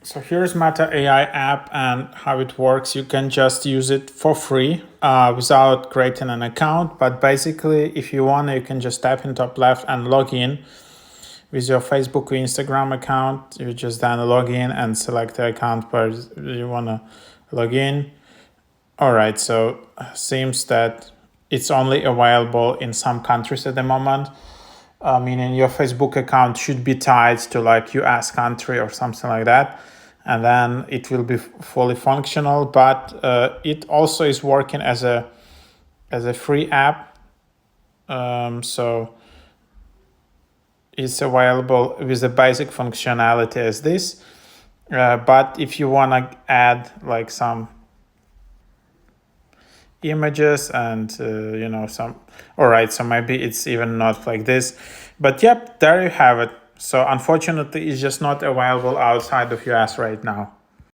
So here's Meta AI app and how it works. You can just use it for free without creating an account. But basically, if you want, you can just tap in top left and log in with your Facebook or Instagram account. You just then log in and select the account where you want to log in. All right, so seems that it's only available in some countries at the moment. Meaning your Facebook account should be tied to like US country or something like that, and then it will be fully functional. But it also is working as a free app, so it's available with the basic functionality as this. But if you want to add like some images and some, all right, so maybe it's even not like this, but yep, there you have it. So unfortunately it's just not available outside of US right now.